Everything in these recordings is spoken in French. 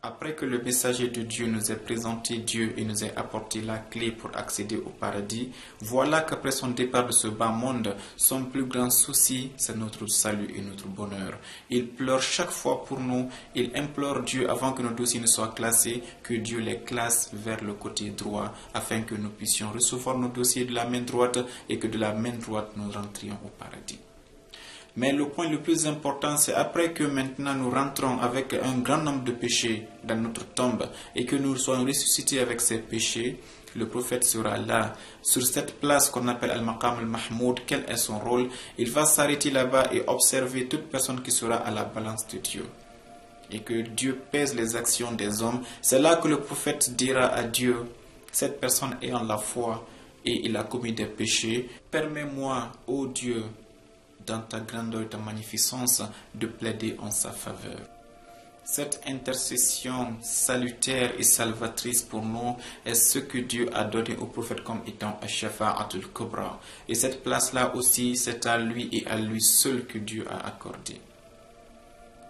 Après que le messager de Dieu nous ait présenté Dieu et nous ait apporté la clé pour accéder au paradis, voilà qu'après son départ de ce bas monde, son plus grand souci, c'est notre salut et notre bonheur. Il pleure chaque fois pour nous, il implore Dieu avant que nos dossiers ne soient classés, que Dieu les classe vers le côté droit, afin que nous puissions recevoir nos dossiers de la main droite et que de la main droite nous rentrions au paradis. Mais le point le plus important, c'est après que maintenant nous rentrons avec un grand nombre de péchés dans notre tombe et que nous soyons ressuscités avec ces péchés, le prophète sera là, sur cette place qu'on appelle Al-Maqam al-Mahmoud. Quel est son rôle? Il va s'arrêter là-bas et observer toute personne qui sera à la balance de Dieu. Et que Dieu pèse les actions des hommes. C'est là que le prophète dira à Dieu, cette personne ayant la foi et il a commis des péchés, permets-moi, ô Dieu, dans ta grandeur et ta magnificence, de plaider en sa faveur. Cette intercession salutaire et salvatrice pour nous est ce que Dieu a donné au prophète comme étant Ash-Shafa'atul Kubra. Et cette place-là aussi, c'est à lui et à lui seul que Dieu a accordé.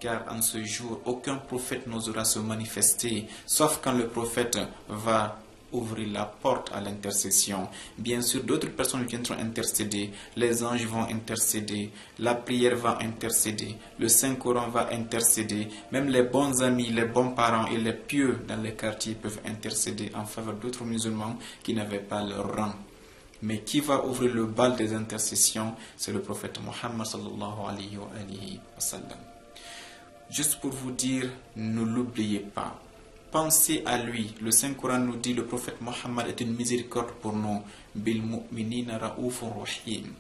Car en ce jour, aucun prophète n'osera se manifester, sauf quand le prophète va ouvrir la porte à l'intercession. Bien sûr, d'autres personnes viendront intercéder, les anges vont intercéder, la prière va intercéder, le Saint-Coran va intercéder, même les bons amis, les bons parents et les pieux dans les quartiers peuvent intercéder en faveur d'autres musulmans qui n'avaient pas leur rang. Mais qui va ouvrir le bal des intercessions? C'est le prophète Muhammad sallallahu alayhi wa sallam. Juste pour vous dire, ne l'oubliez pas. Pensez à lui. Le Saint-Coran nous dit, le prophète Mohammed est une miséricorde pour nous. Bil mu'minina ra'ufun rahim.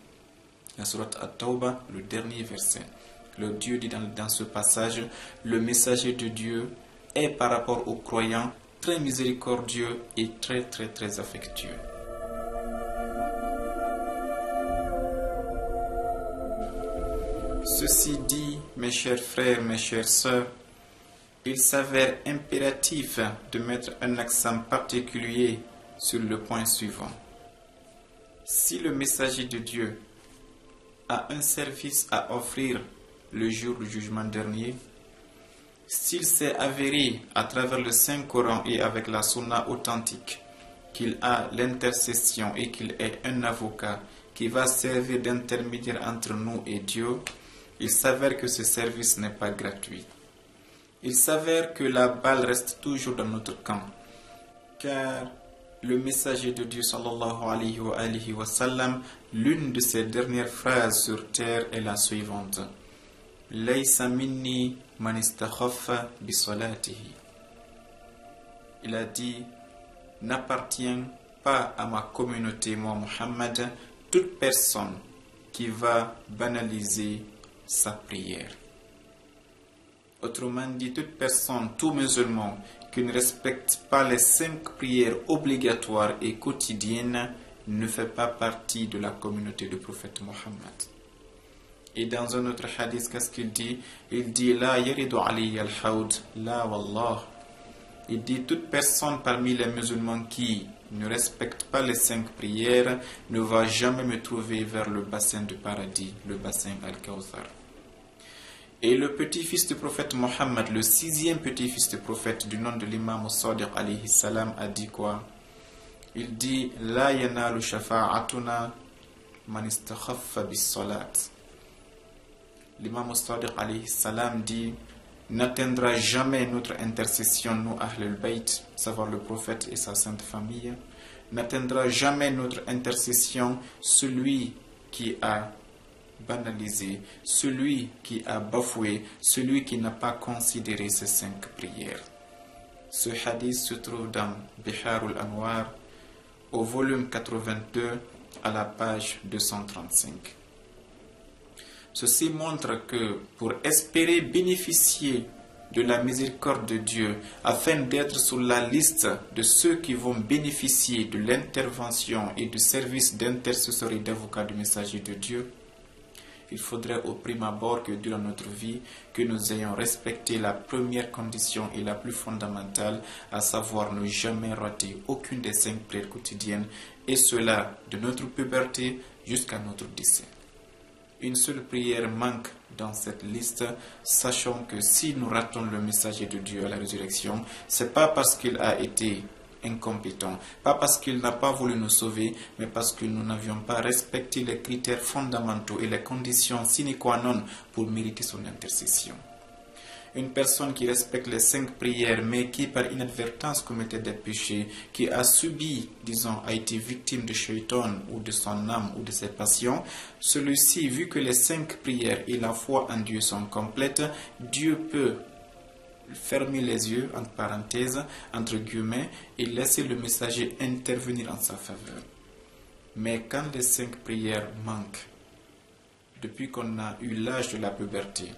La sourate At-Tawbah, le dernier verset. Le Dieu dit dans ce passage, le messager de Dieu est par rapport aux croyants très miséricordieux et très affectueux. Ceci dit, mes chers frères, mes chères sœurs, il s'avère impératif de mettre un accent particulier sur le point suivant. Si le messager de Dieu a un service à offrir le jour du jugement dernier, s'il s'est avéré à travers le Saint-Coran et avec la Sunna authentique qu'il a l'intercession et qu'il est un avocat qui va servir d'intermédiaire entre nous et Dieu, il s'avère que ce service n'est pas gratuit. Il s'avère que la balle reste toujours dans notre camp, car le messager de Dieu sallallahu alayhi wa sallam, l'une de ses dernières phrases sur terre est la suivante: Laysa minni man istakhaffa bi salatihi. Il a dit: n'appartient pas à ma communauté, moi Muhammad, toute personne qui va banaliser sa prière. Autrement dit, toute personne, tout musulman qui ne respecte pas les 5 prières obligatoires et quotidiennes ne fait pas partie de la communauté du prophète Mohammed. Et dans un autre hadith, qu'est-ce qu'il dit? Il dit: La yaridu alayya al-hawd, la wallah. Il dit: toute personne parmi les musulmans qui ne respecte pas les 5 prières ne va jamais me trouver vers le bassin du paradis, le bassin Al-Kawthar. Et le petit-fils du prophète Mohammed, le 6e petit-fils du prophète du nom de l'imam Sadiq alayhi salam, a dit quoi? Il dit: La yanalu shafa'atuna man istakhaffa bis salat. L'imam Sadiq alayhi salam dit: n'atteindra jamais notre intercession, nous Ahlul Bayt, savoir le prophète et sa sainte famille, n'atteindra jamais notre intercession celui qui a banalisé, celui qui a bafoué, celui qui n'a pas considéré ces 5 prières. Ce hadith se trouve dans Biharul Anwar, au volume 82, à la page 235. Ceci montre que pour espérer bénéficier de la miséricorde de Dieu, afin d'être sur la liste de ceux qui vont bénéficier de l'intervention et du service d'intercesseur et d'avocat du messager de Dieu, il faudrait au prime abord que durant notre vie, que nous ayons respecté la première condition et la plus fondamentale, à savoir ne jamais rater aucune des 5 prières quotidiennes, et cela de notre puberté jusqu'à notre décès. Une seule prière manque dans cette liste, sachant que si nous ratons le messager de Dieu à la résurrection, c'est pas parce qu'il a été incompétent, pas parce qu'il n'a pas voulu nous sauver, mais parce que nous n'avions pas respecté les critères fondamentaux et les conditions sine qua non pour mériter son intercession. Une personne qui respecte les 5 prières, mais qui par inadvertance commettait des péchés, qui a subi, disons, a été victime de Shaitan ou de son âme ou de ses passions, celui-ci, vu que les 5 prières et la foi en Dieu sont complètes, Dieu peut fermer les yeux, entre parenthèses, entre guillemets, et laisser le messager intervenir en sa faveur. Mais quand les 5 prières manquent, depuis qu'on a eu l'âge de la puberté,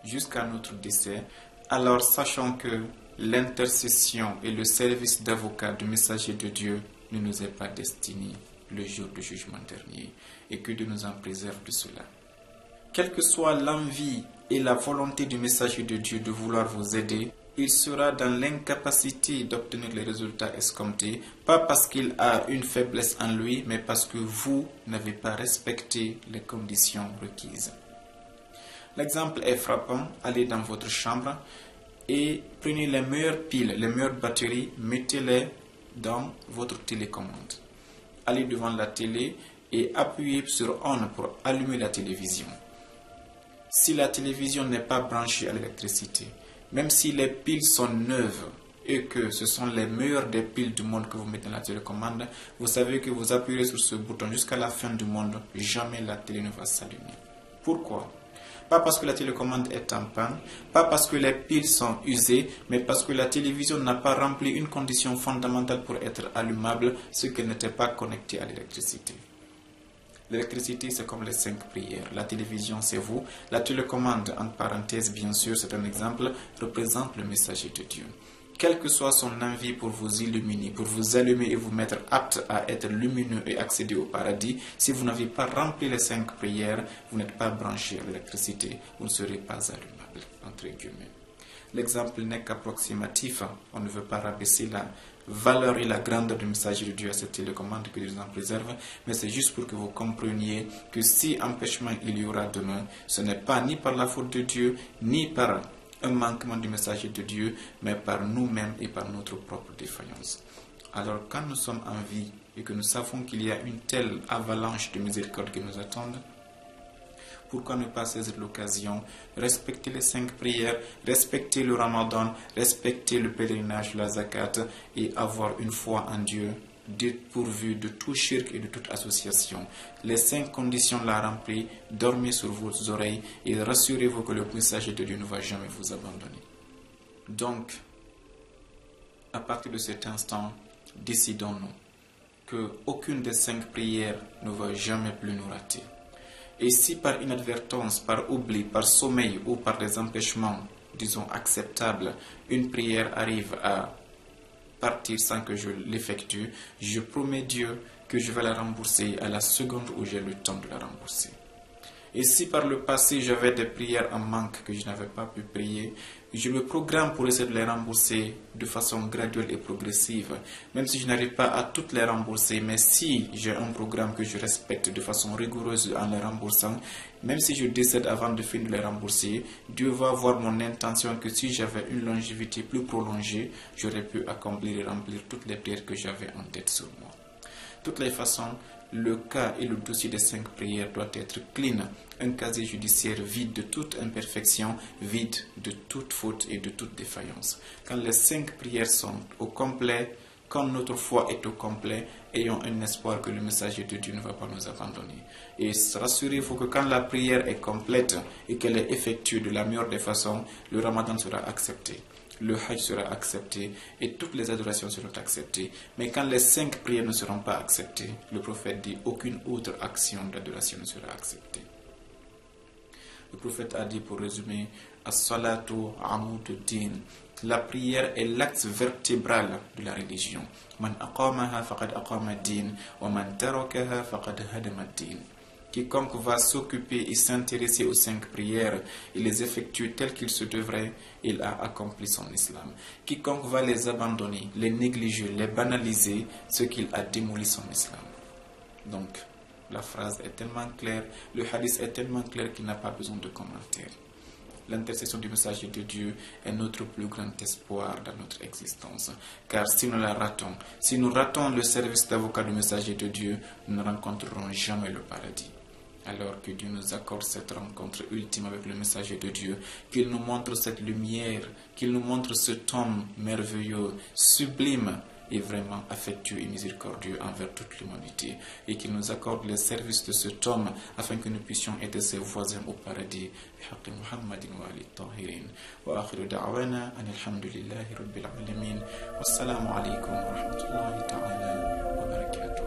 jusqu'à notre décès, alors sachant que l'intercession et le service d'avocat du messager de Dieu ne nous est pas destiné le jour du jugement dernier, et que Dieu nous en préserve de cela. Quelle que soit l'envie et la volonté du messager de Dieu de vouloir vous aider, il sera dans l'incapacité d'obtenir les résultats escomptés, pas parce qu'il a une faiblesse en lui, mais parce que vous n'avez pas respecté les conditions requises. L'exemple est frappant. Allez dans votre chambre et prenez les meilleures piles, les meilleures batteries, mettez-les dans votre télécommande. Allez devant la télé et appuyez sur on pour allumer la télévision. Si la télévision n'est pas branchée à l'électricité, même si les piles sont neuves et que ce sont les meilleures des piles du monde que vous mettez dans la télécommande, vous savez que vous appuyez sur ce bouton jusqu'à la fin du monde, jamais la télé ne va s'allumer. Pourquoi ? Pas parce que la télécommande est en panne, pas parce que les piles sont usées, mais parce que la télévision n'a pas rempli une condition fondamentale pour être allumable, ce qu'elle n'était pas connectée à l'électricité. L'électricité, c'est comme les 5 prières. La télévision, c'est vous. La télécommande, entre parenthèses, bien sûr, c'est un exemple, représente le messager de Dieu. Quelle que soit son envie pour vous illuminer, pour vous allumer et vous mettre apte à être lumineux et accéder au paradis, si vous n'avez pas rempli les 5 prières, vous n'êtes pas branché à l'électricité, vous ne serez pas allumable, entre guillemets. L'exemple n'est qu'approximatif, on ne veut pas rabaisser la valeur et la grandeur du messager de Dieu à cette télécommande, que Dieu nous en préserve, mais c'est juste pour que vous compreniez que si empêchement il y aura demain, ce n'est pas ni par la faute de Dieu, ni par un manquement du messager de Dieu, mais par nous-mêmes et par notre propre défaillance. Alors quand nous sommes en vie et que nous savons qu'il y a une telle avalanche de miséricorde qui nous attendent, pourquoi ne pas saisir l'occasion, respecter les 5 prières, respecter le Ramadan, respecter le pèlerinage, la zakat et avoir une foi en Dieu dépourvu de tout shirk et de toute association. Les 5 conditions la remplies, dormez sur vos oreilles et rassurez-vous que le messager de Dieu ne va jamais vous abandonner. Donc, à partir de cet instant, décidons-nous que aucune des 5 prières ne va jamais plus nous rater. Et si par inadvertance, par oubli, par sommeil ou par des empêchements, disons acceptables, une prière arrive à partir sans que je l'effectue, je promets Dieu que je vais la rembourser à la seconde où j'ai le temps de la rembourser. Et si par le passé j'avais des prières en manque que je n'avais pas pu prier, je me programme pour essayer de les rembourser de façon graduelle et progressive. Même si je n'arrive pas à toutes les rembourser, mais si j'ai un programme que je respecte de façon rigoureuse en les remboursant, même si je décède avant de finir de les rembourser, Dieu va voir mon intention que si j'avais une longévité plus prolongée, j'aurais pu accomplir et remplir toutes les prières que j'avais en tête sur moi. De toutes les façons, le cas et le dossier des 5 prières doit être clean, un casier judiciaire vide de toute imperfection, vide de toute faute et de toute défaillance. Quand les 5 prières sont au complet, quand notre foi est au complet, ayons un espoir que le messager de Dieu ne va pas nous abandonner. Et rassurez-vous que quand la prière est complète et qu'elle est effectuée de la meilleure des façons, le Ramadan sera accepté. Le Hajj sera accepté et toutes les adorations seront acceptées. Mais quand les 5 prières ne seront pas acceptées, le prophète dit aucune autre action d'adoration ne sera acceptée. Le prophète a dit, pour résumer, As-salatu amududdin. La prière est l'axe vertébral de la religion. Man aqamaha faqad aqama ad-din wa man tarakaha faqad hadama ad-din. Quiconque va s'occuper et s'intéresser aux 5 prières et les effectuer telles qu'il se devrait, il a accompli son islam. Quiconque va les abandonner, les négliger, les banaliser, ce qu'il a démoli son islam. Donc, La phrase est tellement claire, le hadith est tellement clair qu'il n'a pas besoin de commentaires. L'intercession du messager de Dieu est notre plus grand espoir dans notre existence. Car si nous la ratons, si nous ratons le service d'avocat du messager de Dieu, nous ne rencontrerons jamais le paradis. Alors que Dieu nous accorde cette rencontre ultime avec le messager de Dieu, qu'il nous montre cette lumière, qu'il nous montre cet homme merveilleux, sublime et vraiment affectueux et miséricordieux envers toute l'humanité, et qu'il nous accorde les services de cet homme afin que nous puissions aider ses voisins au paradis. بحق محمد وآل الطاهرين وآخر دعوانا أن الحمد لله رب العالمين والسلام عليكم ورحمة الله تعالى وبركاته.